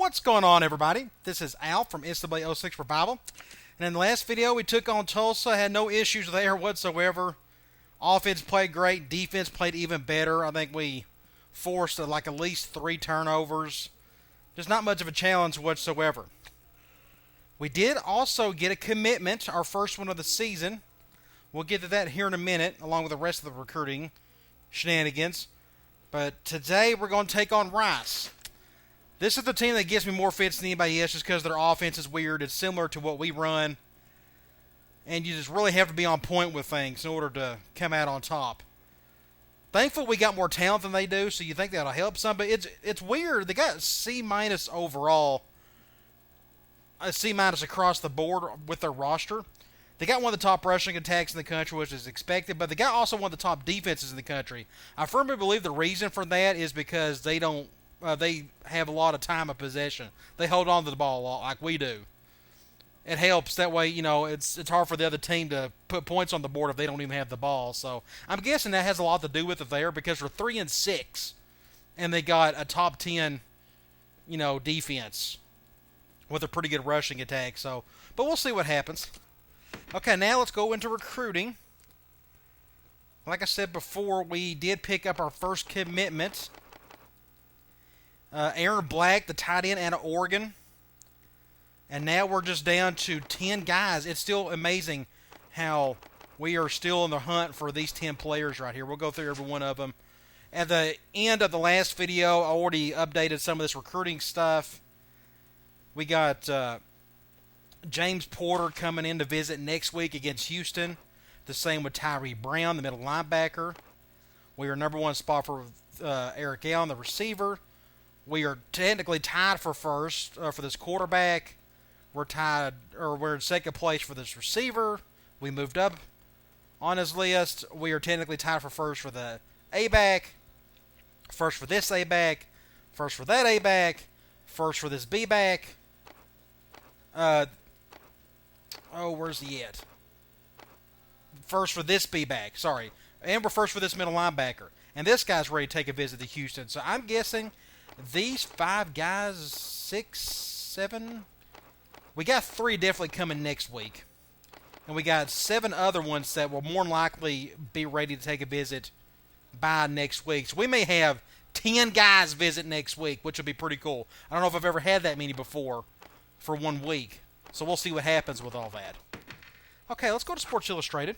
What's going on, everybody? This is Al from NCAA 06 Revival. And in the last video, we took on Tulsa. Had no issues there whatsoever. Offense played great. Defense played even better. I think we forced like at least 3 turnovers. Just not much of a challenge whatsoever. We did also get a commitment, our first one of the season. We'll get to that here in a minute, along with the rest of the recruiting shenanigans. But today, we're going to take on Rice. This is the team that gives me more fits than anybody else just because their offense is weird. It's similar to what we run. And you just really have to be on point with things in order to come out on top. Thankfully, we got more talent than they do, so you think that'll help some. But it's weird. They got C- overall. A C- across the board with their roster. They got one of the top rushing attacks in the country, which is expected. But they got also one of the top defenses in the country. I firmly believe the reason for that is because they don't. They have a lot of time of possession. They hold on to the ball a lot like we do. It helps. That way, it's hard for the other team to put points on the board if they don't even have the ball. So I'm guessing that has a lot to do with it there because they're 3-6, and they got a top 10, defense with a pretty good rushing attack. So, but we'll see what happens. Okay, now let's go into recruiting. Like I said before, we did pick up our first commitment. Aaron Black, the tight end out of Oregon. And now we're just down to 10 guys. It's still amazing how we are still in the hunt for these 10 players right here. We'll go through every one of them. At the end of the last video, I already updated some of this recruiting stuff. We got James Porter coming in to visit next week against Houston. The same with Tyree Brown, the middle linebacker. We are number one spot for Eric Allen, the receiver. We are technically tied for first for this quarterback. We're in second place for this receiver. We moved up on his list. We are technically tied for first for the A-back. First for this A-back. First for that A-back. First for this B-back. Where's he at? First for this B-back, sorry. And we're first for this middle linebacker. And this guy's ready to take a visit to Houston. So I'm guessing these 5 guys, 6, 7... We got 3 definitely coming next week. And we got 7 other ones that will more than likely be ready to take a visit by next week. So we may have 10 guys visit next week, which would be pretty cool. I don't know if I've ever had that many before for 1 week. So we'll see what happens with all that. Okay, let's go to Sports Illustrated.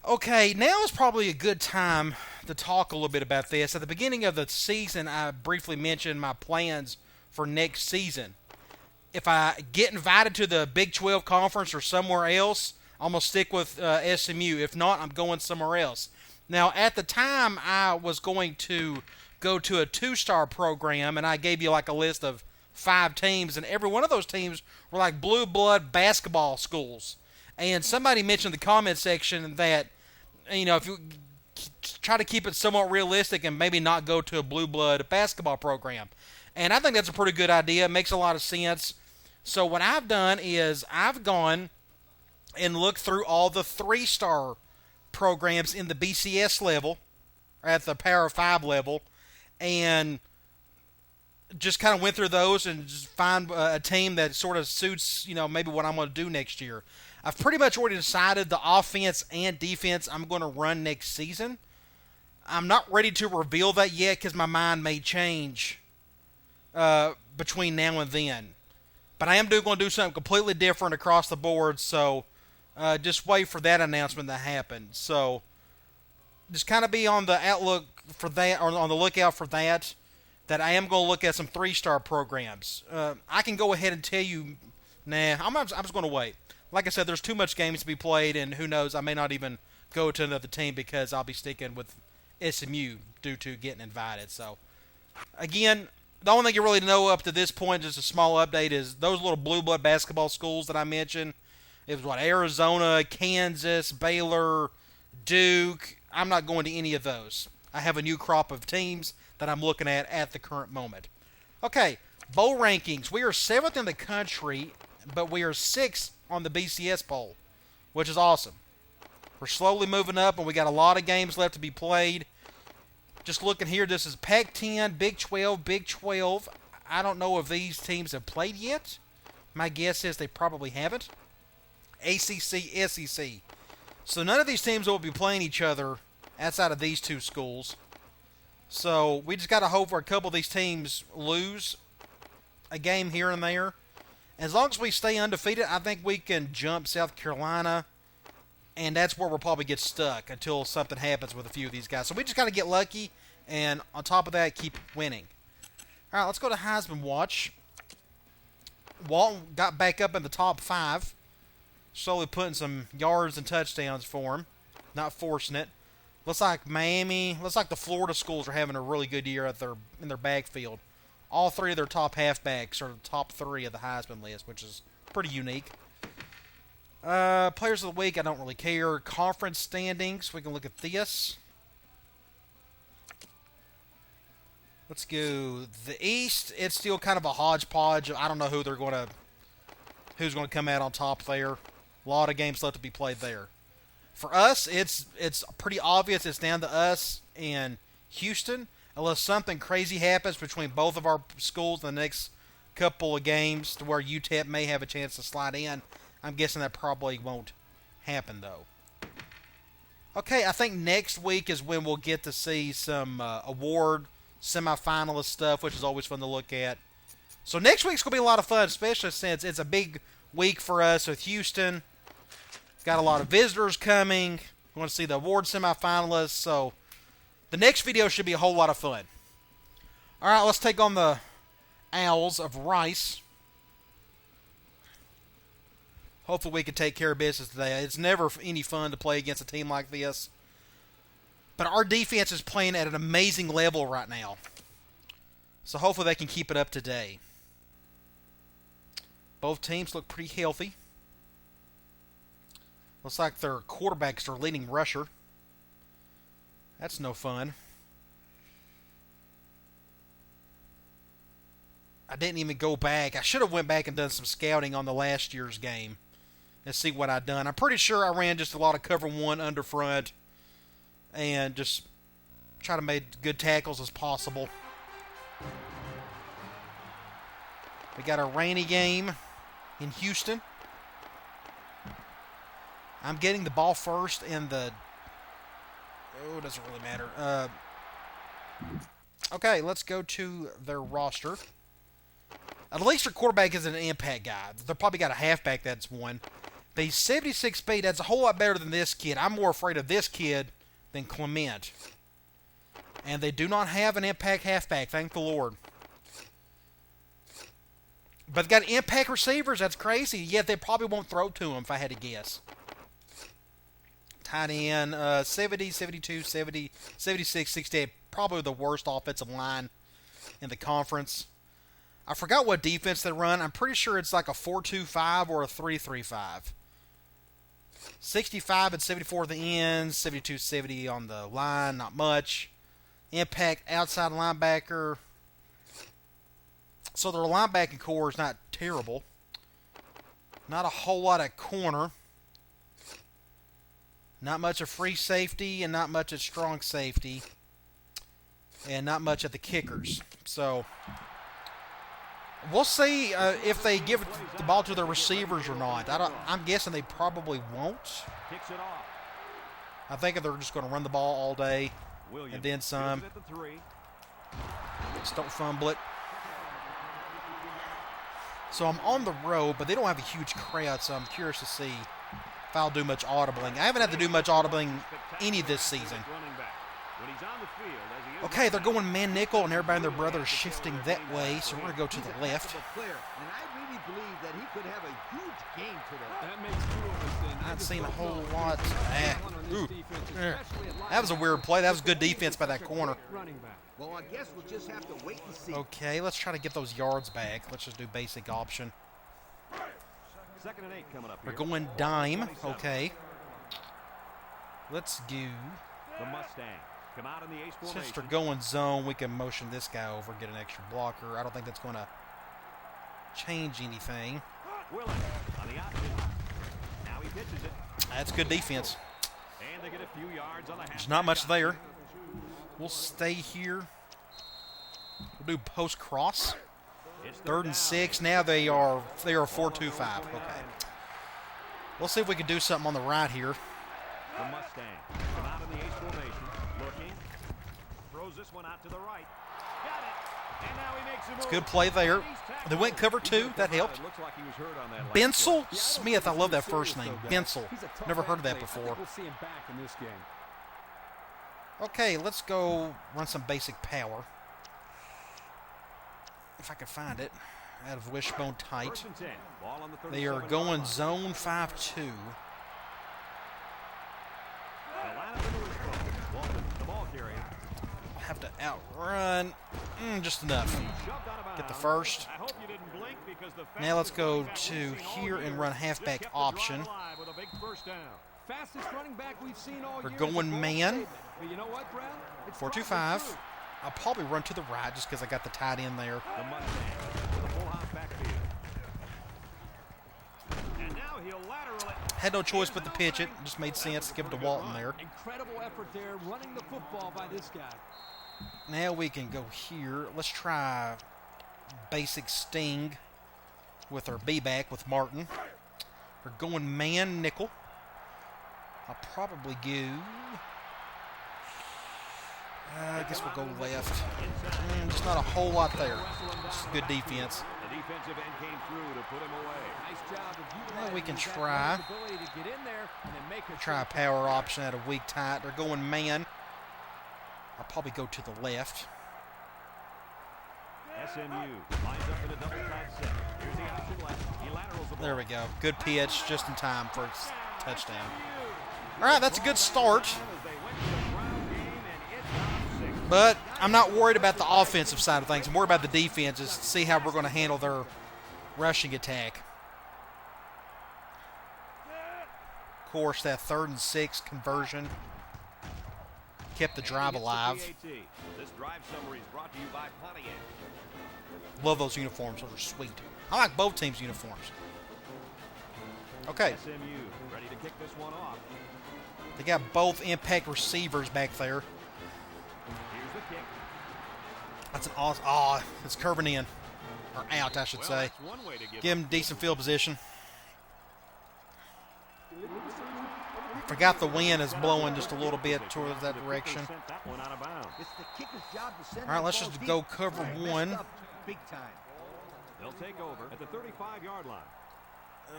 Okay, now is probably a good time to talk a little bit about this. At the beginning of the season, I briefly mentioned my plans for next season. If I get invited to the Big 12 Conference or somewhere else, I'm going to stick with SMU. If not, I'm going somewhere else. Now, at the time, I was going to go to a 2-star program, and I gave you like a list of 5 teams, and every one of those teams were like blue blood basketball schools. And somebody mentioned in the comment section that, if you try to keep it somewhat realistic and maybe not go to a blue blood basketball program. And I think that's a pretty good idea. It makes a lot of sense. So what I've done is I've gone and looked through all the 3-star programs in the BCS level, or at the Power 5 level, and just kind of went through those and just find a team that sort of suits, maybe what I'm going to do next year. I've pretty much already decided the offense and defense I'm going to run next season. I'm not ready to reveal that yet because my mind may change between now and then. But I am going to do something completely different across the board, so just wait for that announcement to happen. So just kind of be on the outlook for that, or on the lookout for that I am going to look at some 3-star programs. I can go ahead and tell you, I'm just going to wait. Like I said, there's too much games to be played, and who knows, I may not even go to another team because I'll be sticking with SMU due to getting invited. So, again, the only thing you really know up to this point, just a small update, is those little blue blood basketball schools that I mentioned. It was Arizona, Kansas, Baylor, Duke. I'm not going to any of those. I have a new crop of teams that I'm looking at the current moment. Okay, bowl rankings. We are 7th in the country, but we are 6th on the BCS poll, which is awesome. We're slowly moving up, and we got a lot of games left to be played. Just looking here, this is Pac-10, Big 12, Big 12. I don't know if these teams have played yet. My guess is they probably haven't. ACC, SEC. So none of these teams will be playing each other outside of these two schools. So we just got to hope for a couple of these teams lose a game here and there. As long as we stay undefeated, I think we can jump South Carolina. And that's where we'll probably get stuck until something happens with a few of these guys. So we just got to get lucky. And on top of that, keep winning. All right, let's go to Heisman Watch. Walton got back up in the top 5. Slowly putting some yards and touchdowns for him. Not forcing it. Looks like Miami, looks like the Florida schools are having a really good year in their backfield. All 3 of their top halfbacks are the top 3 of the Heisman list, which is pretty unique. Players of the week, I don't really care. Conference standings, we can look at this. Let's go the East. It's still kind of a hodgepodge. I don't know who's going to come out on top there. A lot of games left to be played there. For us, it's pretty obvious. It's down to us and Houston, unless something crazy happens between both of our schools in the next couple of games to where UTEP may have a chance to slide in. I'm guessing that probably won't happen, though. Okay, I think next week is when we'll get to see some award semifinalist stuff, which is always fun to look at. So next week's going to be a lot of fun, especially since it's a big week for us with Houston. Got a lot of visitors coming. We want to see the award semifinalists. So the next video should be a whole lot of fun. All right, let's take on the Owls of Rice. Hopefully we can take care of business today. It's never any fun to play against a team like this. But our defense is playing at an amazing level right now. So hopefully they can keep it up today. Both teams look pretty healthy. Looks like their quarterback's their leading rusher. That's no fun. I didn't even go back. I should have went back and done some scouting on the last year's game and see what I'd done. I'm pretty sure I ran just a lot of cover 1 under front and just try to make good tackles as possible. We got a rainy game in Houston. I'm getting the ball first in the... Oh, it doesn't really matter. Okay, let's go to their roster. At least their quarterback is an impact guy. They've probably got a halfback that's one. But he's 76 speed. That's a whole lot better than this kid. I'm more afraid of this kid than Clement. And they do not have an impact halfback, thank the Lord. But they've got impact receivers. That's crazy. Yet they probably won't throw to him, if I had to guess. Tight end, 70, 72, 70, 76, 68. Probably the worst offensive line in the conference. I forgot what defense they run. I'm pretty sure it's like a 4-2-5 or a 3-3-5. 65 and 74 at the end, 72, 70 on the line, not much. Impact outside linebacker. So their linebacking core is not terrible. Not a whole lot at corner. Not much of free safety and not much at strong safety. And not much at the kickers. So we'll see if they give the ball to their receivers or not. I'm guessing they probably won't. I think they're just going to run the ball all day and then some. Just don't fumble it. So I'm on the road, but they don't have a huge crowd, so I'm curious to see if I'll do much audibling. I haven't had to do much audibling any this season. Okay, they're going man nickel, and everybody and their brother is shifting that way, so we're going to go to the left. Not seeing a whole lot. That was a weird play. That was good defense by that corner. Well, I guess we'll just have to wait and see. Okay, let's try to get those yards back. Let's just do basic option. Second and 8 coming up We're here. going dime. Okay. Let's go. The Mustang come out in the ace Since formation. they're going zone, we can motion this guy over, get an extra blocker. I don't think that's going to change anything. Willen on the option. Now he pitches it. That's good defense. And they get a few yards on the half. There's not much there. We'll stay here. We'll do post cross. 3rd and 6. Now they are 4-2-5. Okay. We'll see if we can do something on the right here. The Mustang come out in the ace formation, looking, throws this one out to the right. Got it. And now he makes a move. It's a good play there. They went cover 2. That helped. Looks like he was hurt on that. Bensel Smith. I love that first name. Bensel. Never heard of that before. We'll see him back in this game. Okay, let's go run some basic power. If I can find it. Out of wishbone tight. They are going zone 5-2. I'll have to outrun just enough. Get the first. Now let's go to here and run halfback option. Fastest running back we've seen all We're year. going man. But you know what, Brad? It's 4-2-5. I'll probably run to the right just because I got the tight end there. The Mustang with a full house backfield. And now he'll lateral it. Had no choice but to pitch it. Just made sense to give it to Walton there. Incredible effort there running the football by this guy. Now we can go here. Let's try basic sting with our B-back with Martin. We're going man nickel. I'll probably go... I guess we'll go left. Just not a whole lot there. Just good defense. The defensive end came through to put him away. Nice job of Now we can utilizing that try. ability to get in there and then make a Try a power option at a weak tight. They're going man. I'll probably go to the left. SMU lines up in a double tight set. Here's the option left. He laterals the ball. There we go. Good pitch just in time for a touchdown. All right, that's a good start. But I'm not worried about the offensive side of things. I'm worried about the defenses to see how we're going to handle their rushing attack. Of course, that 3rd and 6 conversion kept the drive alive. This drive summary is brought to you by Pontiac. Love those uniforms. Those are sweet. I like both teams' uniforms. Okay. SMU ready to kick this one off. They got both impact receivers back there. Here's the kick. That's an awesome. Oh, it's curving in. Or out, I should say. That's one way to Give him decent field position. Forgot the wind is blowing just a little bit towards that direction. Sent that one out of bounds. It's the kicker's job to send All right, that let's ball just deep. go cover They one. messed up big time. They'll take over at the 35-yard line.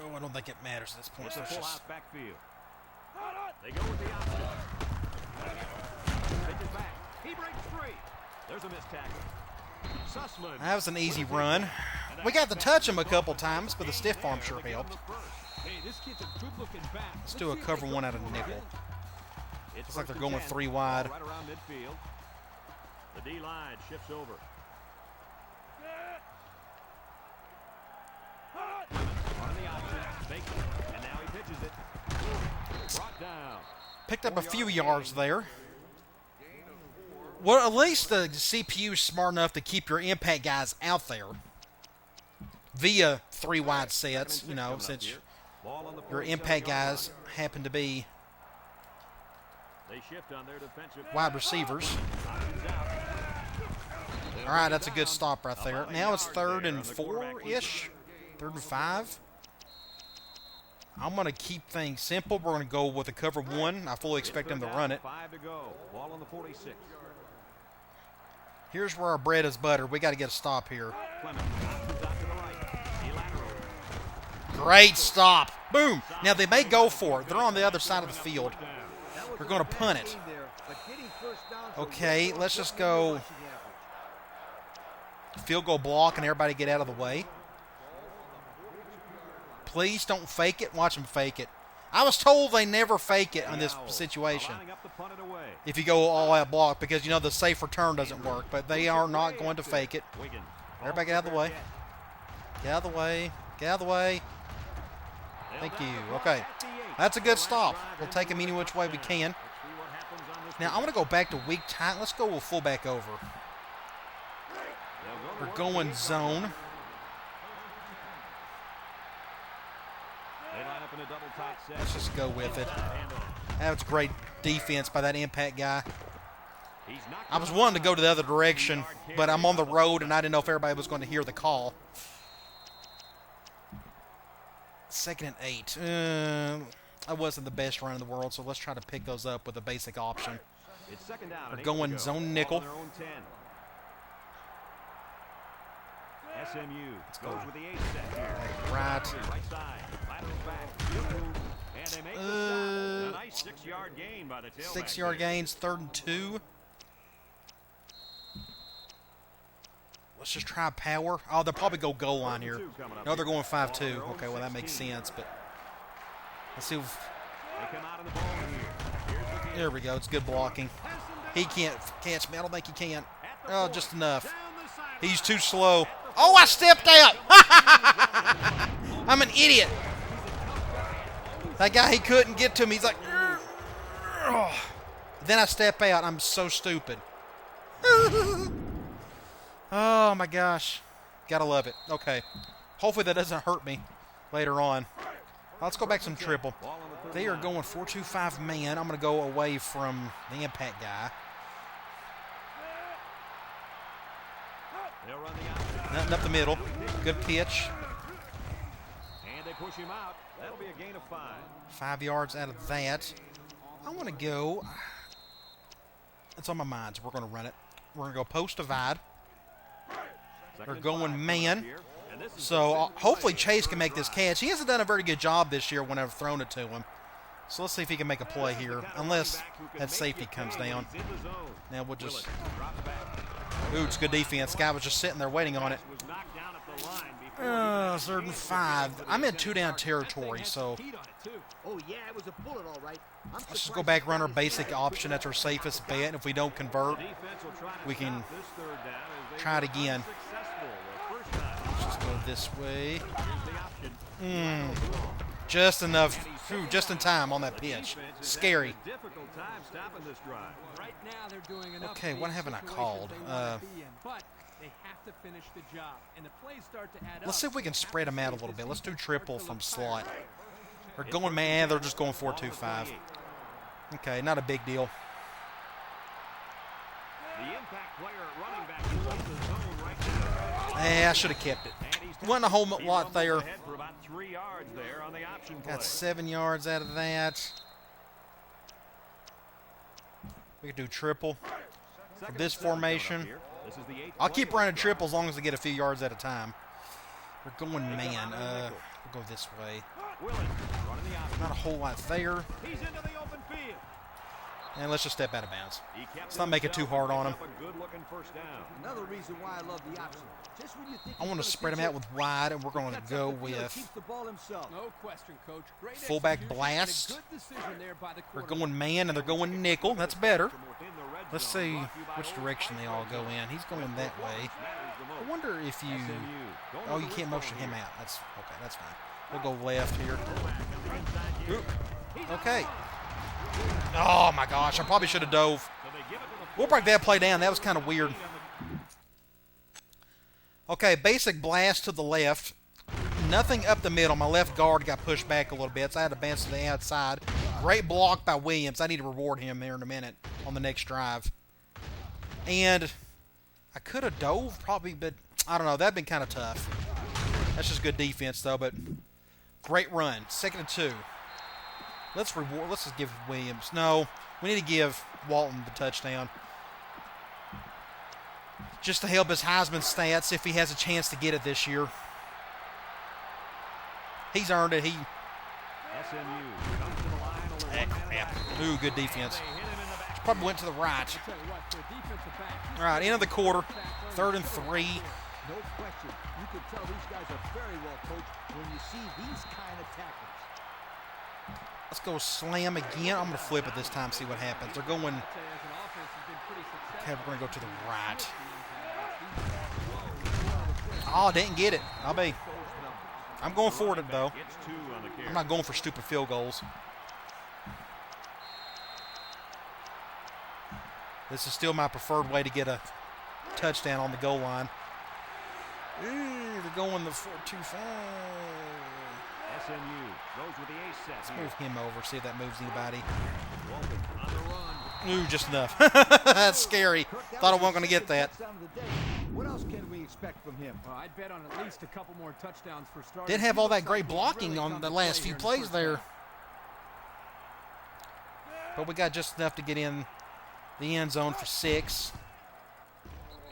Oh, I don't think it matters at this point. It's So a let's full just... house backfield. They go with the option. Pitches back. He breaks free. There's a missed tackle. Sussman. That was an easy run. We got to touch him a couple times, but the stiff arm sure helped. Hey, this kid's a good-looking back. Let's do a cover one out of nickel. Looks like they're going with 3 wide. Right around midfield. The D-line shifts over. On the option, fakes it, and now he pitches it. Brought down. Picked up a few yards there. Well, at least the CPU is smart enough to keep your impact guys out there via 3 wide sets, you know, since Ball on the your 47-yard impact guys line. happen to be They shift on their defensive wide receivers. Options out. All right, that's a good stop right there. Now it's 3rd and 4-ish, 3rd and 5. I'm going to keep things simple. We're going to go with a cover 1. I fully expect them to run it. 5 to go. Ball on the 46. Here's where our bread is buttered. We got to get a stop here. Clemens options out to the right. He lateral. Great stop. Boom. Now they may go for it. They're on the other side of the field. That was They're a going to bad punt it. game there, but getting first down is a Okay, really let's just rushing go effort. field goal block and everybody get out of the way. Please don't fake it. Watch them fake it. I was told they never fake it in this situation. Lining up to punt it away. If you go all out block, because you know the safe return doesn't work, but they are not going to fake it. Wiggins. Everybody get out of the way. Get out of the way. Get out of the way. Thank you. Okay. That's a good stop. We'll take them any which way we can. Now, I'm going to go back to weak tight. Let's go with fullback over. We're going zone. They line up in a double tight set. Let's just go with it. Handoff. That was great defense by that impact guy. I was wanting to go to the other direction, but I'm on the road, and I didn't know if everybody was going to hear the call. 2nd and 8. That wasn't the best run in the world, so let's try to pick those up with a basic option. It's 2nd down. We're going zone nickel. SMU go. goes with the 8 set here. Right. Right side. Lateral back. And they make the stop. A nice 6-yard gain by the tailback. 6-yard gains, 3rd and 2. Let's just try power. Oh, they'll probably go goal line here. No, they're going 5-2. Okay, well, that makes sense, but let's see if... They come out in the ball here. There we go. It's good blocking. He can't catch me. I don't think he can. Oh, just enough. He's too slow. Oh, I stepped out. I'm an idiot. That guy, he couldn't get to me. He's like... Then I step out. I'm so stupid. Oh, my gosh. Gotta love it. Okay. Hopefully that doesn't hurt me later on. Let's go back to some triple. They are going 4-2-5 man. I'm going to go away from the impact guy. Nothing up the middle. Good pitch. And they push him out. That'll be a gain of 5. 5 yards out of that. I want to go. It's on my mind, so we're going to run it. We're going to go post divide. They're going man. So hopefully Chase can make this catch. He hasn't done a very good job this year when I've thrown it to him. So let's see if he can make a play here. Unless that safety comes down. Now we'll just... Ooh, it's good defense. Guy was just sitting there waiting on it. 3rd and 5. I'm in 2-down territory, so... Oh, yeah, it was a bullet, all right. Let's just go back, run our basic option. That's our safest bet. And if we don't convert, we can try it again. Let's just go this way. Just enough. Whew, just in time on that pitch. Scary. Okay, what haven't I called? Let's see if we can spread them out a little bit. Let's do triple from slot. They're going man. They're just going 4-2-5. Okay, not a big deal. I should have kept it. Wasn't a whole lot there. Got 7 yards out of that. We could do triple for this formation. I'll keep running triple as long as I get a few yards at a time. We're going man. We'll go this way. Not a whole lot there. And let's just step out of bounds. Let's not make it too hard on him. Another reason why I love the option. Just when you think I want to spread them out with wide, and we're going to go with fullback blast. We're going man, and they're going nickel. That's better. Let's see which direction they all go in. He's going that way. I wonder if you... Oh, you can't motion him out. That's okay. That's fine. We'll go left here. Ooh. Okay. Oh, my gosh. I probably should have dove. We'll break that play down. That was kind of weird. Okay, basic blast to the left. Nothing up the middle. My left guard got pushed back a little bit, so I had to bounce to the outside. Great block by Williams. I need to reward him there in a minute on the next drive. And I could have dove probably, but I don't know. That would been kind of tough. That's just good defense, though, but great run. 2nd and 2. Let's just give Williams. No, we need to give Walton the touchdown. Just to help his Heisman stats if he has a chance to get it this year. He's earned it. Ooh, good defense. Probably went to the right. All right, end of the quarter. 3rd and 3. No question. You can tell these guys are very well coached when you see these kind of tackles. Let's go slam again. I'm going to flip it this time, see what happens. They're going... Okay, we're going to go to the right. Oh, didn't get it. I'm going for it, though. I'm not going for stupid field goals. This is still my preferred way to get a touchdown on the goal line. Ooh, they're going the 4-2-5. SMU goes with the ace set. Let's move him over, see if that moves anybody. Ooh, just enough. That's scary. Thought I wasn't going to get that. What else can we expect from him? I'd bet on at least a couple more touchdowns for starters. Didn't have all that great blocking on the last few plays there. But we got just enough to get in the end zone for 6.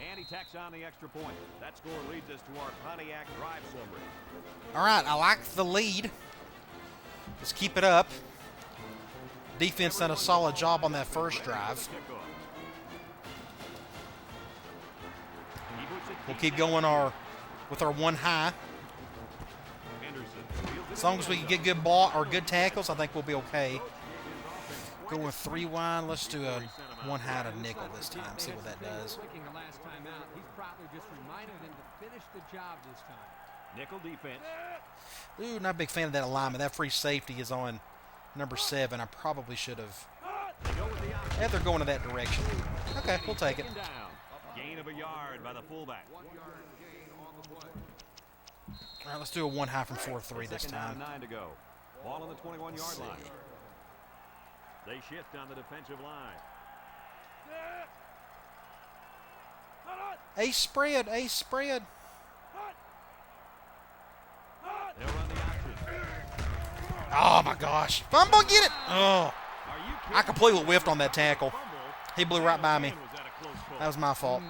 And he tacks on the extra point. That score leads us to our Pontiac drive summary. All right, I like the lead. Let's keep it up. Defense done a solid job on that first drive. We'll keep going with our one high. As long as we can get good ball or good tackles, I think we'll be okay. Going 3 wide. Let's do a one high to nickel this time. See what that does. He's probably just reminding them to finish the job this time. Nickel defense. Ooh, not a big fan of that alignment. That free safety is on number 7. I probably should have. Yeah, they're going to that direction. Okay, we'll take it. Gain of a yard by the fullback. All right, let's do a one high from 4-3 this time. 9 to go. Ball on the 21-yard line. They shift on the defensive line. Ace spread, ace spread. They'll run the option. Oh my gosh. Fumble, get it. Oh, I completely whiffed on that tackle. He blew right by me. That was my fault.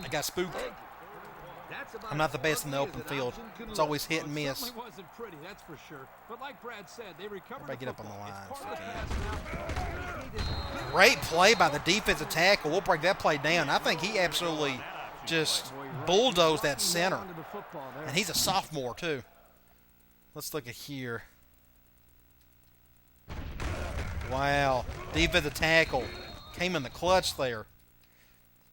I got spooked. I'm not the best in the open field. It's always hit and miss. Certainly wasn't pretty, that's for sure. But like Brad said, they recovered. Everybody get up on the line It's if part you of the pass now. Great play by the defensive tackle. We'll break that play down. I think he absolutely just bulldozed that center. And he's a sophomore, too. Let's look at here. Wow. Defensive tackle. Came in the clutch there.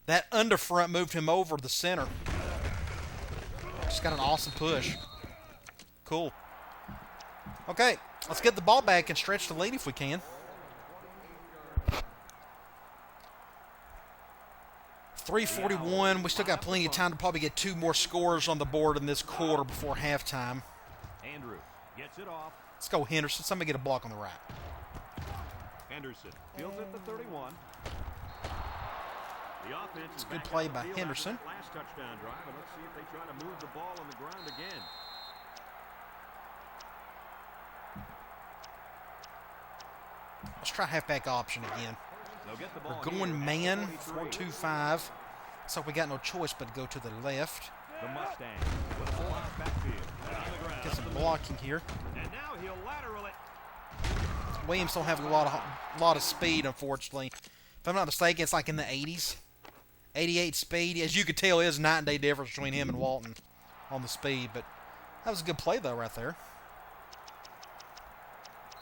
That underfront moved him over the center. Just got an awesome push. Cool. Okay, let's get the ball back and stretch the lead if we can. 3:41. We still got plenty of time to probably get 2 more scores on the board in this quarter before halftime. Andrew gets it off. Let's go Henderson. Somebody get a block on the right. Henderson fields at the 31. The offense is Good back play on the by field Henderson. after that last touchdown drive, and let's see if they try to move the ball on the ground again. Let's try halfback option again. They'll get the ball We're going here man, at 23. 4-2-5. So we got no choice but to go to the left. The Mustang with a full out backfield. And on the ground. Get some blocking here. And now he'll lateral it. Williams don't have a lot of speed, unfortunately. If I'm not mistaken, it's like in the 80s. 88 speed. As you could tell, there's a night and day difference between him and Walton on the speed. But that was a good play, though, right there.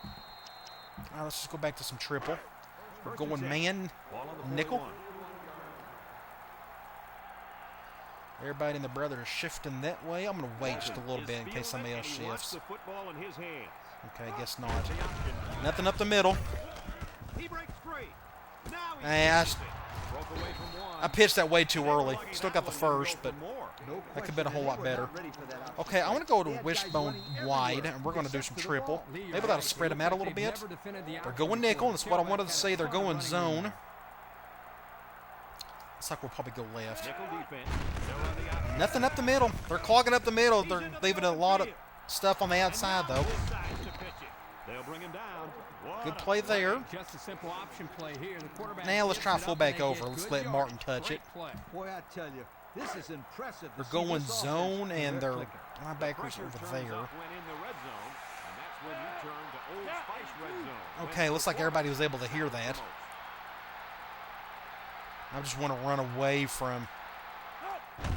All right, let's just go back to some triple. We're going man, nickel. 41. Everybody and their brother is shifting that way. I'm going to wait just a little bit in case somebody else He wants shifts. the football in his hands. Okay, I guess not. The option. Nothing up the middle. He breaks free. Now he Hey, broke away from one. I pitched that way too early. Still got the first, but More. that could have been a whole lot better. Okay, I want to go to wishbone wide, and we're going to do some triple. Maybe that'll spread them out a little bit. They're going nickel, and that's what I wanted to say. They're going zone. Looks like we'll probably go left. Nickel defense. They'll run the option. Nothing up the middle. They're clogging up the middle. They're leaving a lot of stuff on the outside, though. They'll bring him down. Good play there. Just a simple option play here. The quarterback Now let's try gets it up fullback and they over. get Let's good let Martin yards. touch Great it. play. Boy, I tell you, this is impressive. They're going zone, and their linebackers Pressure over turns there. up when in the red zone, and that's when you turn to Old Spice red zone. Okay, looks like everybody was able to hear that. I just want to run away from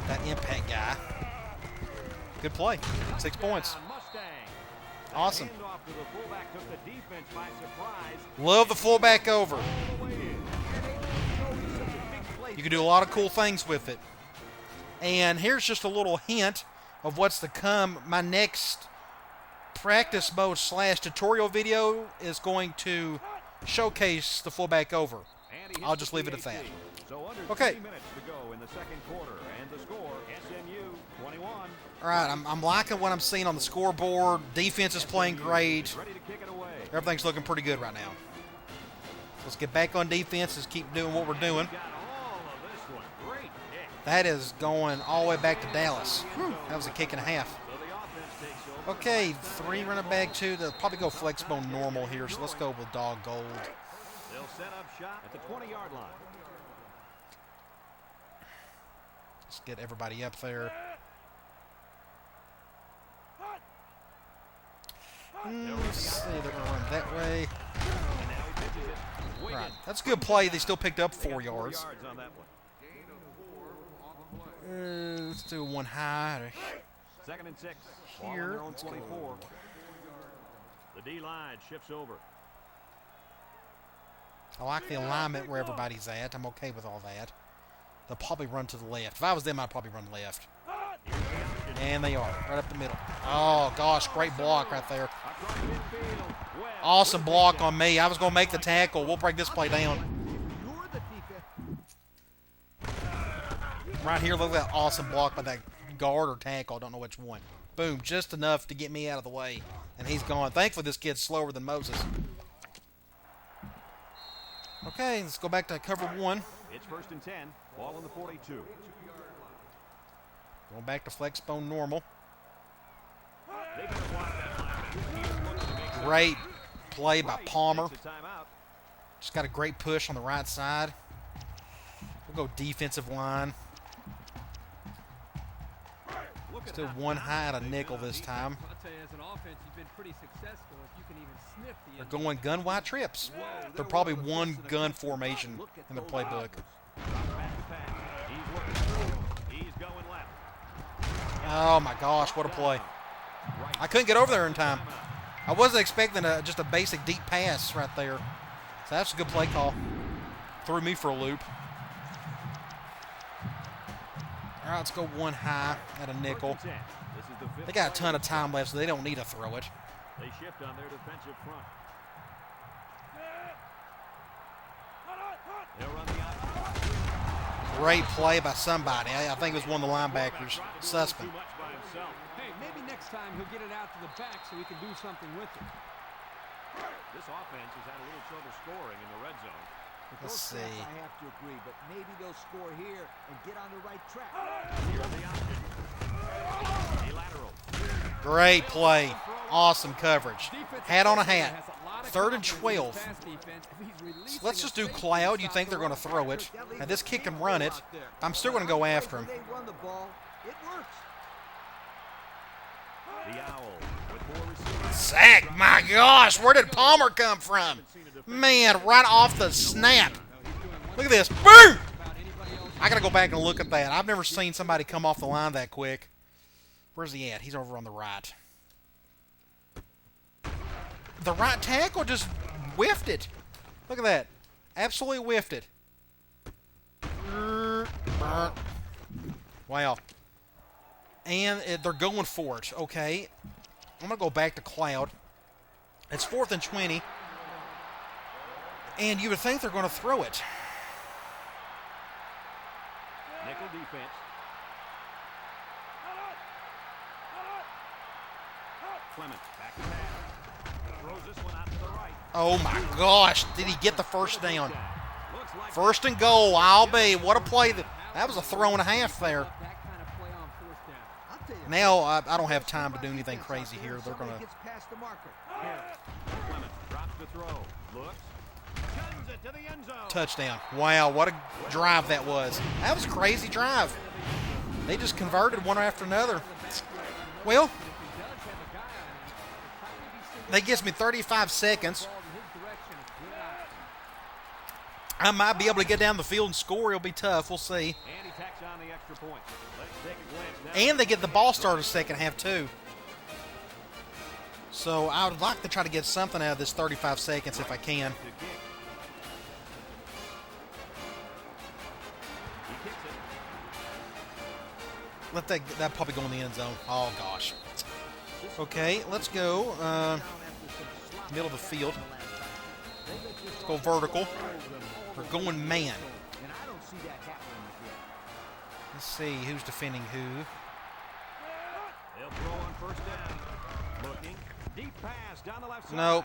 that impact guy. Good play. 6 points. Awesome. Handoff to the fullback took the defense by surprise. Love the fullback over. All the way in. You can do a lot of cool things with it. And here's just a little hint of what's to come. My next practice mode / tutorial video is going to showcase the fullback over. And he hits I'll just the leave it at that. PAT. So under Okay. 3 minutes to go in the second quarter, and the score, SMU 21. All right, I'm liking what I'm seeing on the scoreboard. Defense is playing great. Ready to kick it away. Everything's looking pretty good right now. Let's get back on defense. Let's keep doing what we're doing. Got all of this one. Great kick. That is going all the way back to Dallas. Whew, that was a kick and a half. So the offense takes over. Okay, 3 running back, 2. They'll probably go flex bone normal here, so let's go with dog gold. They'll set up shop at the 20-yard line. Let's get everybody up there. Let's see, they're going to run that way. And now he pitches it. Right, that's a good play. They still picked up 4 yards. On that one. Let's do one high. 2nd and 6. Here, Ball on their own let's go. 24. The D-line shifts over. I like the alignment where everybody's at. I'm okay with all that. They'll probably run to the left. If I was them, I'd probably run left. And they are, right up the middle. Oh, gosh, great block right there. Across midfield. Webb Awesome with the block takedown. on me. I was going to make the tackle. We'll break this play down. Ignore the defense. Right here, look at that awesome block by that guard or tackle. I don't know which one. Boom, just enough to get me out of the way. And he's gone. Thankfully, this kid's slower than Moses. Okay, let's go back to cover 1. It's 1st and 10. Ball on the 42. Going back to flex bone normal. They better block that linebacker. He's looking to make some- Great play by Rice Palmer. takes a timeout. Just got a great push on the right side. We'll go defensive line. Look at Still how one high at a they've nickel done this defense. time. I'll tell you, as an offense, you've been pretty successful if you can even sniff the They're going gun wide trips. They're probably one gun formation in their playbook. Back to pass. He's working through. He's going left. Oh my gosh, what a play. I couldn't get over there in time. I wasn't expecting just a basic deep pass right there. So that's a good play call. Threw me for a loop. All right, let's go one high at a nickel. 1st and 10. This is the 5th They got a play. ton of time left, so they don't need to throw it. They shift on their defensive front. They'll run the option. Great play by somebody. I think it was one of the linebackers. Sussman. Too much by himself. Hey, maybe next time he'll get it out to the back so he can do something with it. This offense has had a little trouble scoring in the red zone. Let's Those stats, see. I have to agree, but maybe they'll score here and get on the right track. Here's the option. A lateral. Great play. Awesome coverage. Hat on a hat. Has a lot of 3rd and confidence in 12. his pass defense. If he's releasing Let's a just do safety, cloud. You stop think they're going to throw it. Now this kid can run it. I'm still going to go after him. They run the ball. It works. The Owl with more receivers. Sack, my gosh. Where did Palmer come from? Man, right off the snap. Look at this. Boom! about anybody else. I got to go back and look at that. I've never seen somebody come off the line that quick. Where's he at? He's over on the right. The right tackle just whiffed it. Look at that. Absolutely whiffed it. Wow. And they're going for it. Okay. I'm going to go back to cloud. It's 4th and 20. And you would think they're going to throw it. Nickel defense. Clement back to pass. Throws this one out to the right. Oh my gosh. Did he get the first down? Looks like 1st and goal. I'll be. What a play. That was a throw and a half there. That kind of play on 4th down. I'll tell you. Now I don't have time to do anything crazy here. They're going Somebody to. gets past the marker. Clement drops the throw. Looks. Guns it to the end zone. Touchdown. Wow, what a drive that was. That was a crazy drive. They just converted one after another. Well, that gives me 35 seconds. I might be able to get down the field and score. It'll be tough. We'll see. And he tacks on the extra point. Let's take a glance now. And they get the ball started second half, too. So I would like to try to get something out of this 35 seconds if I can. To kick. He kicks it. Let that probably go in the end zone. Oh, gosh. Okay, let's go middle of the field. Let's go vertical. We're going man. And I don't see that happening again. Let's see who's defending who. They'll throw on 1st down. Looking. Deep pass down the left side. Nope.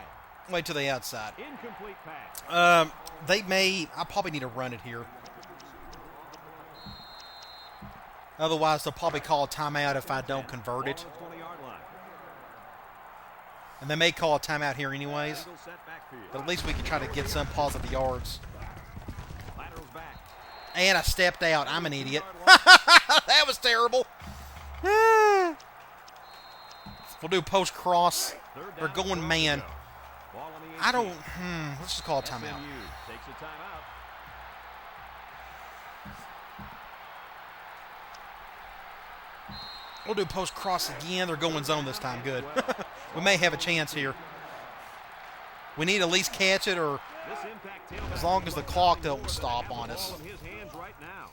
Way to the outside. Incomplete pass. I probably need to run it here. Otherwise, they'll probably call a timeout if I don't convert it. Ball on the 20-yard line. And they may call a timeout here anyways. Single set backfield. But at least we can try to get some positive yards. Laterals back. And I stepped out. I'm an idiot. That was terrible. We'll do post cross. They're going man. Ball on the 18. I don't. Let's just call a timeout. SMU takes a timeout. We'll do post cross again. They're going zone this time. Good. We may have a chance here. We need to at least catch it, or This impact tailback as long as the clock don't stop on ball us. in his hands right now.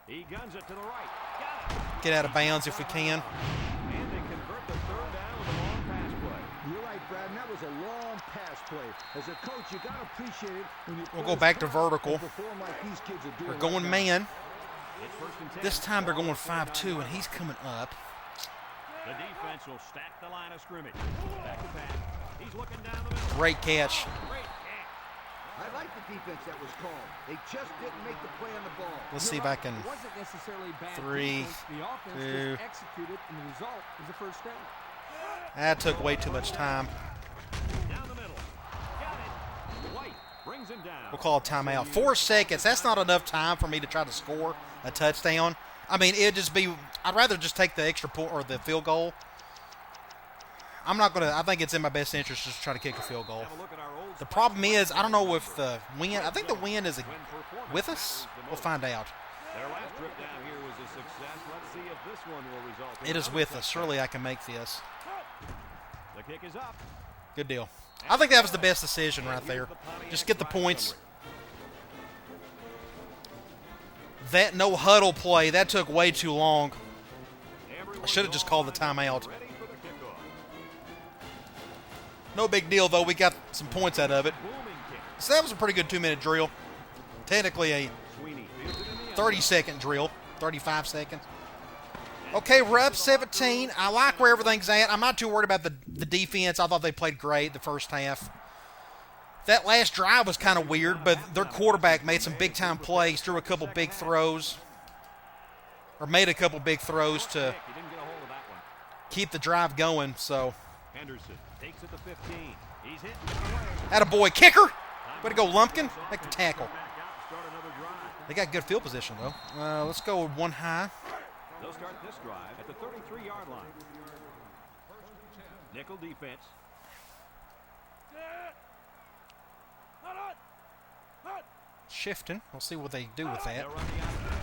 He guns it to the right. Got it. Get out of bounds if we can. And they convert the third down with a long pass play. You're right, Brad. And that was a long pass play. As a coach, you got to appreciate it when you We'll go back to vertical. perform like these kids are doing They're right going now. man. It's first and 10. This time they're going 5-2, and he's coming up. The defense will stack the line of scrimmage. Back to pass. He's looking down the middle. Great catch. Great catch. I like the defense that was called. They just didn't make the play on the ball. Let's see if I can. It wasn't necessarily bad 3, defense. The offense 2. just executed, and the result is a first down. That took way too much time. Down the middle. Got it. White brings him down. We'll call a timeout. 4 seconds. That's not enough time for me to try to score a touchdown. I mean, it'd just be. I'd rather just take the extra point or the field goal. I'm not gonna. I think it's in my best interest just to try to kick a field goal. Have a look at our old The problem is, I don't know if the wind. I think the wind is win performance with us. matters the We'll most. find out. Their last trip down here was a success. Let's see if this one will result in It is another with us. touchdown. Surely I can make this. The kick is up. Good deal. I think that was the best decision right there. Just get the points. That no huddle play, that took way too long. I should have just called the timeout. Ready for the kickoff. No big deal, though. We got some points out of it. Booming kick. So that was a pretty good 2-minute drill. Technically a Sweeney fields it in the end. 30-second drill. 35 seconds. Okay, we're up 17. I like where everything's at. I'm not too worried about the defense. I thought they played great the first half. That last drive was kind of weird, but their quarterback made some big-time plays, threw a couple big throws, or made a couple big throws to He didn't get a hold of that one. keep the drive going. So, Henderson takes it to 15. He's hit. attaboy, kicker. Way to go, Lumpkin. Make the tackle. Back out and start another drive. They got good field position, though. Let's go with one high. They'll start this drive at the 33-yard line. Nickel defense. Shifting. We'll see what they do with that. They'll run the outside.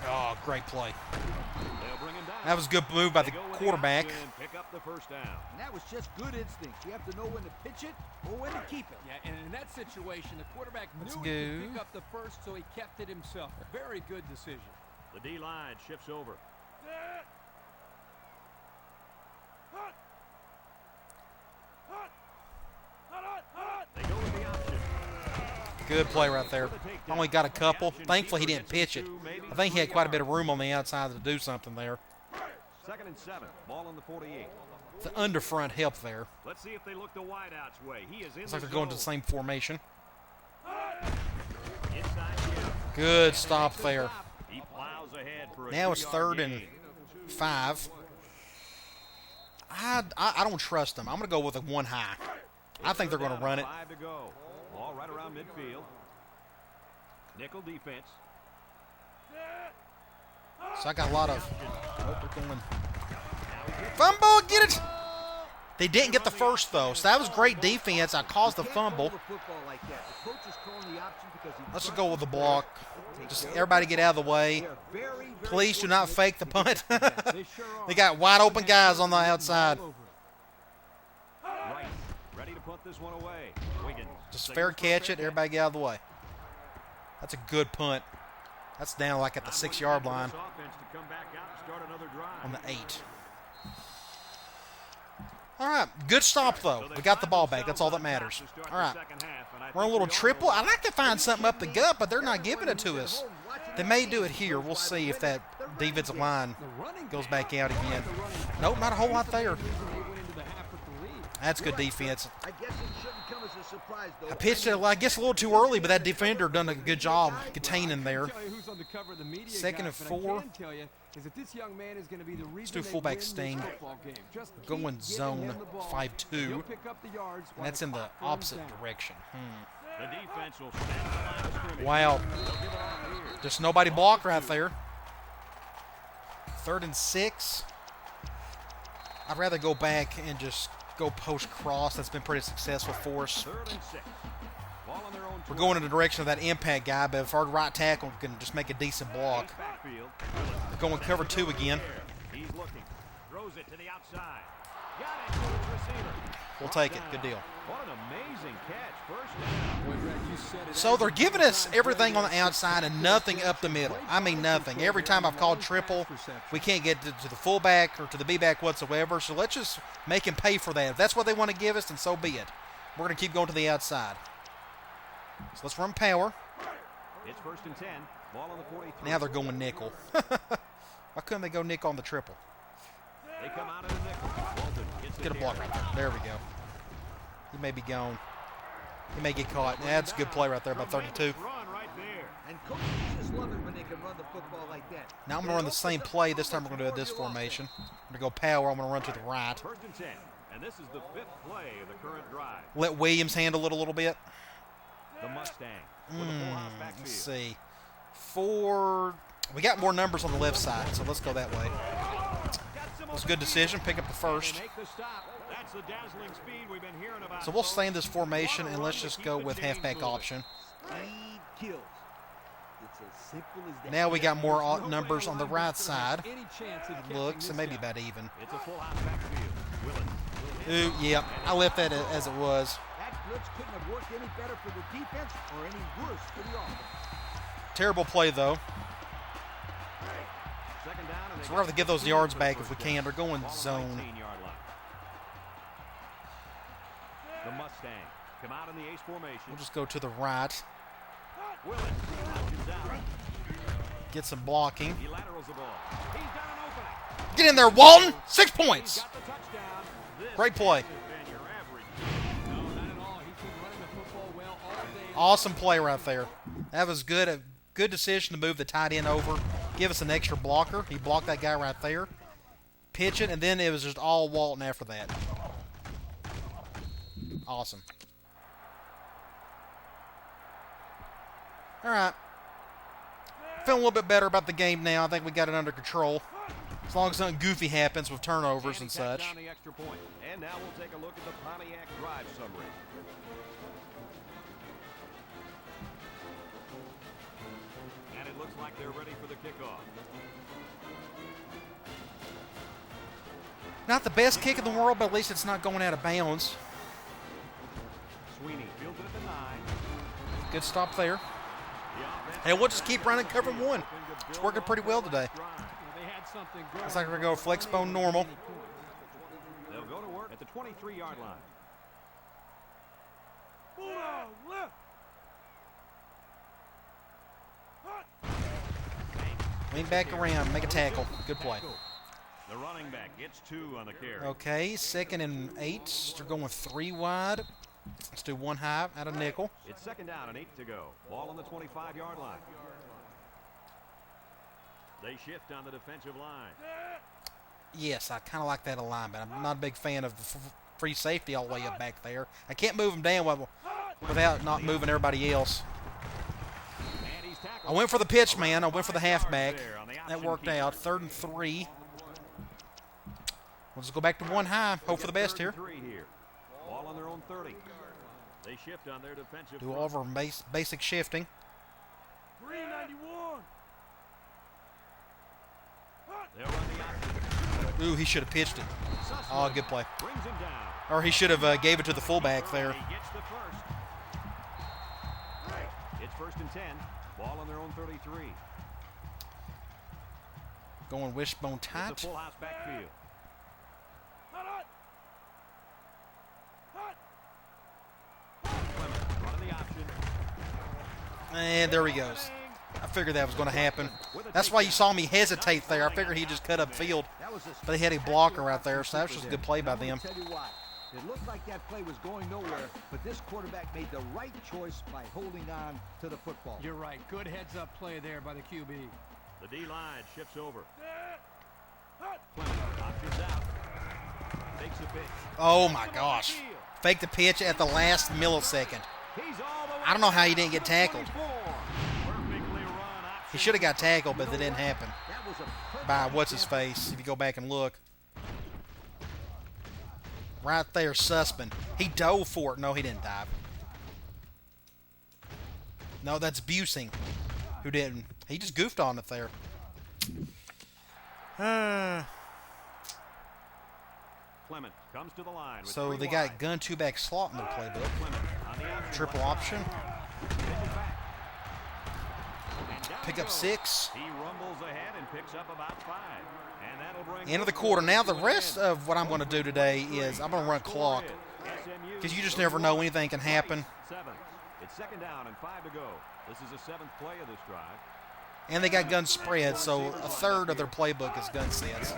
Oh, great play. They'll bring him down. That was a good move by the They go with quarterback. option and pick up the first down. And that was just good instincts. You have to know when to pitch it or when to keep it. Yeah, and in that situation, the quarterback Let's knew he go. could pick up the first, so he kept it himself. Very good decision. The D-line shifts over. They go with the option. Good play right there. Only got a couple. Thankfully, he didn't pitch it. I think he had quite a bit of room on the outside to do something there. 2nd and 7. Ball on the 48. The underfront helped there. Let's see if they look the wideout's way. He is in Looks like they're going to the same formation. Inside Jim. Good stop there. He plows ahead for a Now it's 2-yard 3rd and gain. 5. I don't trust them. I'm going to go with a one high. I think they're going to run it. 5 to go. Ball right around midfield. Nickel defense. So I got a lot of. Oh, they're going. Fumble, get it. They didn't get the first, though. So that was great defense. I caused the fumble. Let's just go with the block. Just everybody get out of the way. Please do not fake the punt. They got wide open guys on the outside. Right. Ready to punt this one away. Wiggins. Just fair catch it. Everybody get out of the way. That's a good punt. That's down like at the 6-yard line on the 8. All right, good stop, though. We got the ball back. That's all that matters. All right, we're on a little triple. I like to find something up the gut, but they're not giving it to us. They may do it here. We'll see if that defensive line goes back out again. Nope, not a whole lot there. That's good defense. I guess it shouldn't come as a surprise, though. I pitched it, I guess, a little too early, but that defender done a good job containing there. Second and 4. Let's do fullback sting. Going zone 5-2. And that's in the opposite direction. The defense will stand the line of scrimmage. Wow. Just nobody blocked right there. 3rd and 6. I'd rather go back and just go post cross. That's been pretty successful for us. 3rd and 6. Ball on their own We're going in the direction of that impact guy, but if our right tackle can just make a decent block. backfield. We're going cover 2 again. He's looking. Throws it to the outside. Got it to his receiver. We'll take it. Good deal. What an amazing catch. First down. So they're giving us everything on the outside and nothing up the middle. I mean nothing. Every time I've called triple, we can't get to the fullback or to the B-back whatsoever. So let's just make him pay for that. If that's what they want to give us, then so be it. We're going to keep going to the outside. So let's run power. It's 1st and 10. Ball on the 43. Now they're going nickel. Why couldn't they go nickel on the triple? They come out of the nickel. Walton gets Get a block right there. There we go. He may be gone. He may get caught. That's a good play right there by 32. Run right there. And coaches just love it when they can run the football like that. Now I'm going to run the same play. This time we're going to do this formation. I'm going to go power. I'm going to run to the right. 1st and 10. And this is the 5th play of the current drive. Let Williams handle it a little bit. The Mustang with a full-house backfield. Let's see. 4. We got more numbers on the left side, so let's go that way. That was a good decision. Pick up the first. Make the stop. That's the dazzling speed we've been hearing about. So we'll stay in this formation, and let's just go with halfback option. Speed kills. It's as simple as that. Now we got more numbers on the right side. Looks, it may be about even. It's a full-house backfield. Ooh, yeah, I left that as it was. That blitz couldn't have worked any better for the defense or any worse for the offense. Terrible play, though. Second down, and So we're going to have to get those yards back if we can. They're going zone. 19-yard line. The Mustang come out in the ace formation. We'll just go to the right. Willis touches out. Get some blocking. He laterals the ball. He's got an opening. Get in there, Walton! 6 points! Got the touchdown. This Great play. has been your average. No, not at all. He's been running the football well all day. Awesome play right there. That was good. A good decision to move the tight end over. Give us an extra blocker. He blocked that guy right there. Pitch it, and then it was just all Walton after that. Awesome. All right. Feeling a little bit better about the game now. I think we got it under control. As long as nothing goofy happens with turnovers and such. Down the extra point. And now we'll take a look at the Pontiac drive summary. And it looks like they're ready for the kickoff. Not the best kick in the world, but at least it's not going out of bounds. Sweeney fields it at the 9. Good stop there. The offense Hey, we'll just keep running cover 1. It's working pretty well today. They had something going. Looks like we're going to go flex bone normal. They'll go to work at the 23-yard line. Lean back around, make a tackle. Good play. The running back gets 2 on the carry. Okay, 2nd and 8. They're going 3 wide. Let's do 1 high out of nickel. It's 2nd down and 8 to go. Ball on the 25-yard line. They shift on the defensive line. Yes, I kind of like that alignment. I'm not a big fan of the free safety all the way up back there. I can't move him down without not moving everybody else. And he's tackled. I went for the pitch, man. I went for the halfback. That worked out. 3rd and 3. We'll just go back to 1 high. Hope for the best here. 3 here. Ball on their own 30. They shift on their defensive Do front. all of our basic shifting. 391. They'll run the option. Ooh, he should have pitched it. Oh, good play. Brings him down. Or he should have gave it to the fullback there. He gets the first. It's 1st and 10. Ball on their own 33. Going wishbone tight. It's a full house backfield. Clemens running the option. And there he goes. I figured that was going to happen. That's why you saw me hesitate there. I figured he just cut up field. But they had a blocker right there, so that was just a good play by them. Tell you why. It looked like that play was going nowhere, but this quarterback made the right choice by holding on to the football. You're right. Good heads-up play there by the QB. The D-line shifts over. Clement options out. Takes a pitch. Oh, my gosh. Fake the pitch at the last millisecond. He's all the way I don't know how he didn't get tackled. 24. Perfectly run option. He should have got tackled, but that didn't happen. That was a perfect By what's-his-face, if you go back and look. Right there, Sussman. He dove for it. No, he didn't dive. No, that's Busing, who didn't. He just goofed on it there. Clement comes to the line with So three they wide. got gun two-back slot in their playbook. Clement on the option Triple left option. side. Pitches back. And down Pick he up goes. 6. He rumbles ahead and picks up about 5. And that'll bring End of the this quarter. one Now to the an rest end. of what I'm going to do today is I'm going to run clock. SMU Because you just never know. Anything can happen. 7. It's second down and 5 to go. This is the 7th play of this drive. And they got gun spread, so a third of their playbook is gun sets.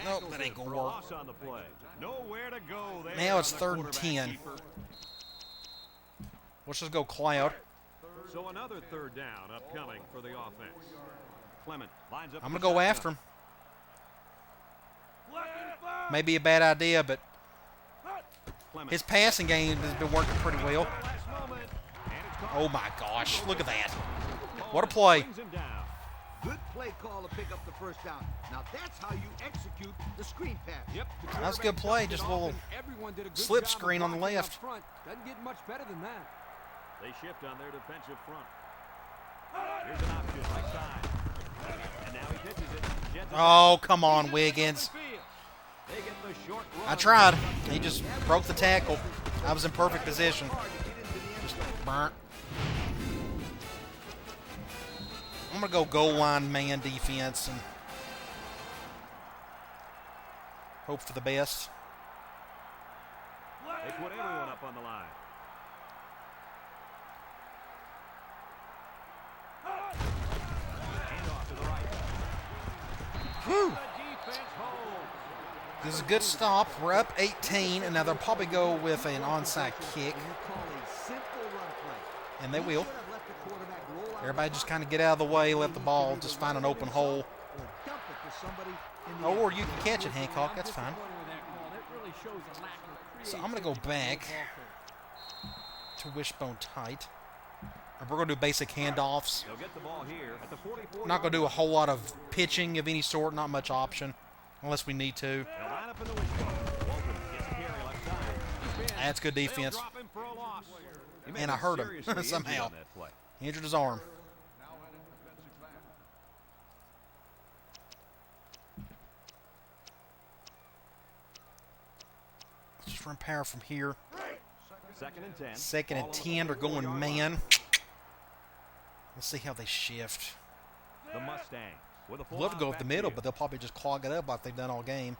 Nope, that ain't going to work. Loss on the play. Nowhere to go there. Now it's on the 3rd and quarterback 10. keeper. Let's just go Cloud. So another 3rd down upcoming for the offense. Clement lines up. I'm in going to the go shotgun. after him. May be a bad idea, but Clement. his passing game has been working pretty well. Last moment, and it's caught. Oh, my gosh. Look at that. What a play. Brings him down. Good play call to pick up the first down. Now that's how you execute the screen pass. Yep. the That's a good quarterback play, dumped just it a off, little and everyone did a good slip job of screen on the blocking up left. front. Doesn't get much better than that. They shift on their defensive front. Here's an option right side. And now he pitches it. Jets it Oh, back. come on, He's in the Wiggins. open field. They get the short run. I tried. He just broke the tackle. I was in perfect position. Just burnt. I'm going to go goal line man defense and hope for the best. They put everyone up on the line. Handoff to the right. Whew. The defense holds. This is a good stop. We're up 18, and now they'll probably go with an onside kick, You call a simple run play. and they You will. should have let the quarterback roll out Everybody of just the kind of get out of the way, let the He ball could just either find an run open it hole. himself or dump it to somebody in the Or end you zone. can catch it, Hancock. That's fine. Disappointed with that call. That really shows a lack of So I'm going to go creativity back on the ball to wishbone tight. And we're going to do basic handoffs. They'll get the ball here at the 44. Not going to do a whole lot of pitching of any sort. Not much option, unless we need to. They'll line up in the wishbone. Walton gets a carry left side. Defense. That's good They'll defense. drop him for a loss. He may And have I hurt been him seriously injured somehow. on that play. He injured his arm. Let's just run power from here. 2nd and 10. 2nd Ball and on the 10 are 44-yard going line. man. Let's see how they shift. The Mustang with a full Love to go up the middle, backfield. but they'll probably just clog it up like they've done all game.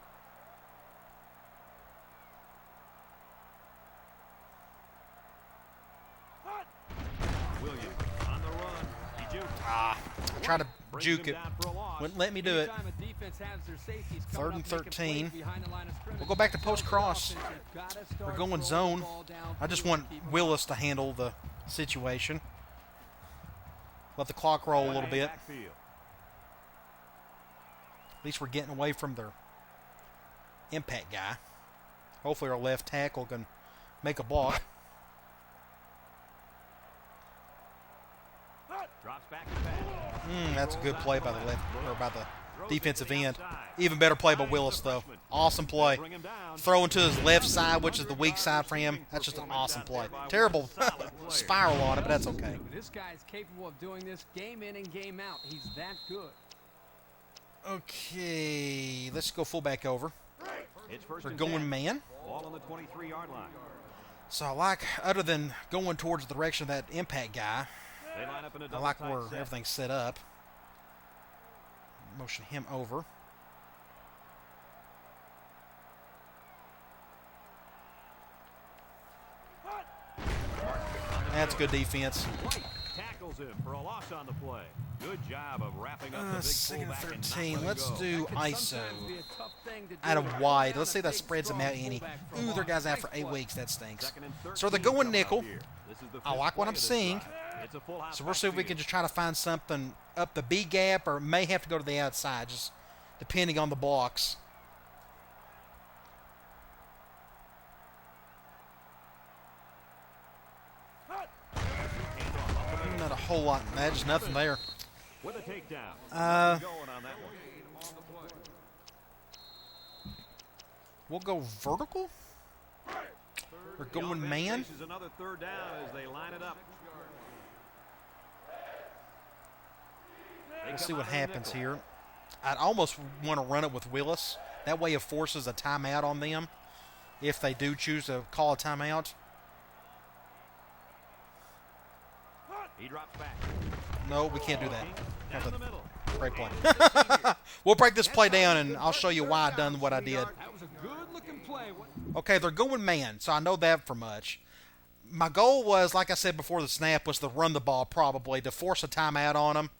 Williams on the run. He jukes. I tried to Brings juke him it. down for a loss. Wouldn't let me do it. Anytime a defense has their safeties Third coming and up making 13. plays behind the line of scrimmage, We'll go back to that tells post the cross. offense they've gotta We're start going throwing the zone. ball downfield I just to want keep them Willis to handle the situation. Let the clock roll a little bit. Backfield. At least we're getting away from their impact guy. Hopefully our left tackle can make a block. Drops back and back. That's a good play by the left or by the defensive end. Even better play by Willis though. Awesome play. Bring him down. Throwing to his left side, which is the weak side for him. That's just an awesome play. Terrible spiral on it, but that's okay. This guy is capable of doing this game in and game out. He's that good. Okay, let's go fullback over. It's first We're and going 10. man. Ball on the 23-yard line. So I like, other than going towards the direction of that impact guy, They line up in a I double like tight where set. everything's set up. Motion him over. That's good defense. White tackles him for a loss on the play. Good job of wrapping up the big Second and fullback and not 13. letting Let's go. do Can ISO. sometimes be a tough thing to do Out of to wide. down Let's see a if that big, spreads them strong out any. fullback for a Ooh, their loss. guy's out for Nice 8 play. weeks. That stinks. Second and So they're 13 going coming up nickel. here. This is the I fifth like what play I'm of this seeing. drive. It's a full house So we'll see if we backfield. can just try to find something up the B gap or may have to go to the outside, just depending on the blocks. Not a whole lot. There's nothing there. With a takedown. Going on that one. We'll go vertical. We're The going offense man. faces another third down as they line it up. They We'll come see what out in the happens nickel. here. I'd almost want to run it with Willis. That way it forces a timeout on them if they do choose to call a timeout. He drops back. No, we can't do that. Down the middle. Great play. We'll break this play down, and I'll show you why I done what I did. That was a good-looking play. Okay, they're going man, so I know that for much. My goal was, like I said before the snap, was to run the ball probably, to force a timeout on them.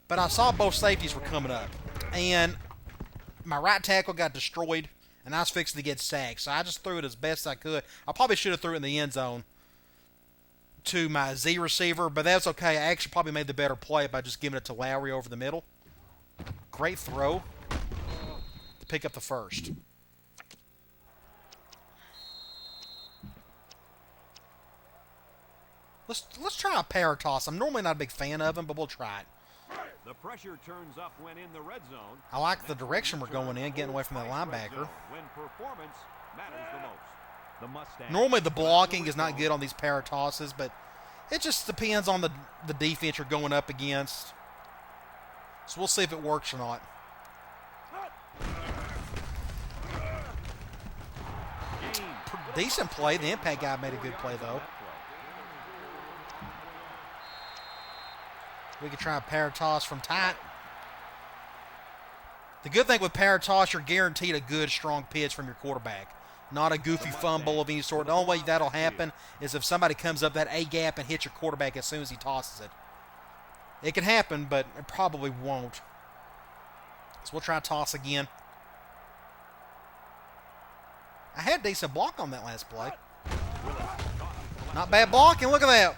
But I saw both safeties were coming up, and my right tackle got destroyed, and I was fixing to get sacked. So I just threw it as best I could. I probably should have threw it in the end zone to my Z receiver, but that's okay. I actually probably made the better play by just giving it to Lowry over the middle. Great throw to pick up the first. Let's try a power toss. I'm normally not a big fan of them, but we'll try it. The pressure turns up when in the red zone. I like the direction we're going in, getting away from that linebacker. When performance matters the most. The Mustang. Normally the blocking is not good on these power tosses, but it just depends on the defense you're going up against. So we'll see if it works or not. Decent play. The impact guy made a good play, though. We could try a power toss from tight. The good thing with power toss, you're guaranteed a good, strong pitch from your quarterback. Not a goofy fumble of any sort. The only way that'll happen is if somebody comes up that A gap and hits your quarterback as soon as he tosses it. It can happen, but it probably won't. So we'll try toss again. I had decent block on that last play. Not bad blocking. Look at that.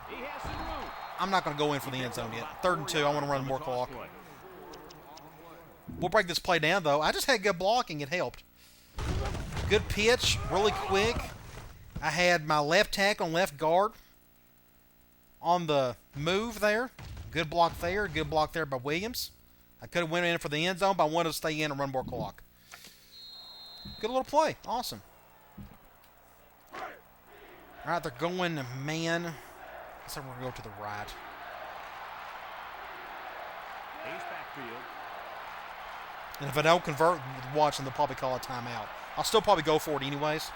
He has some room. I'm not going to go in for the end zone yet. 3rd and 2. I want to run more clock. We'll break this play down, though. I just had good blocking. It helped. Good pitch. Really quick. I had my left tackle and left guard on the move there. Good block there. Good block there by Williams. I could have went in for the end zone, but I wanted to stay in and run more clock. Good little play. Awesome. All right, they're going man. Looks like we're going to go to the right. Ace backfield. And if I don't convert with watching, they'll probably call a timeout. I'll still probably go for it anyways.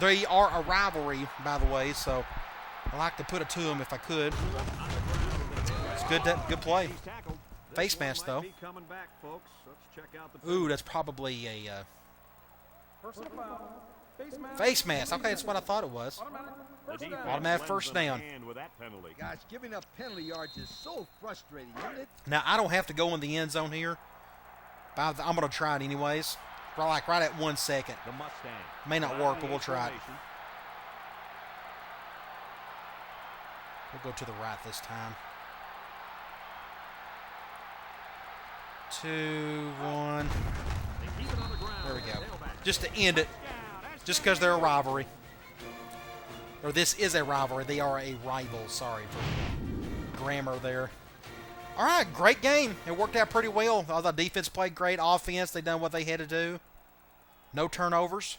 They are a rivalry, by the way, so I like to put it to them if I could. It's good play. He's tackled. Face This one mask, might though. be coming back, folks. Let's check out the Ooh, that's probably a face mask. Okay, that's what I thought it was. The defense Automatic lends first them a down. hand with that penalty. Gosh, giving up penalty yards is so frustrating, isn't it? Now, I don't have to go in the end zone here, but I'm going to try it anyways. Right at 1 second. The Mustang. May not work, but we'll try it. Formation. We'll go to the right this time. 2, 1. They keep it on the ground. There we go. Tailback. Just to end it, just because they're a rivalry. Or this is a rivalry. They are a rival. Sorry for grammar there. All right, great game. It worked out pretty well. I thought defense played great. Offense, they done what they had to do. No turnovers.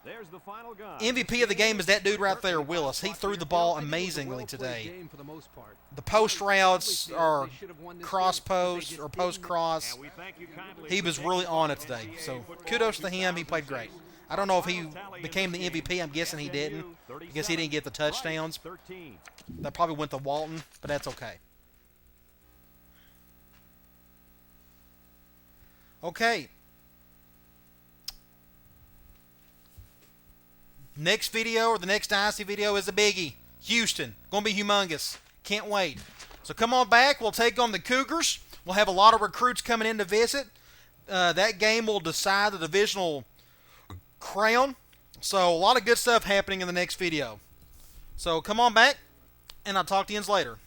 There's the final gun. MVP of the game is that dude right there, Willis. He threw the ball amazingly today. Game for the most part. The post routes or They should have won this cross game because they post just or post didn't- cross. And we thank you kindly He for was taking really on it part today. in So NCAA football kudos to him. He played great. I don't know if he Final tally in became the this game, MVP. I'm guessing he didn't. SMU Because he didn't get the touchdowns. 13. That probably went to Walton, but that's okay. Okay. Next video or the next Dynasty video is a biggie. Houston. Going to be humongous. Can't wait. So come on back. We'll take on the Cougars. We'll have a lot of recruits coming in to visit. That game will decide the divisional crown. So a lot of good stuff happening in the next video. So come on back, and I'll talk to you later.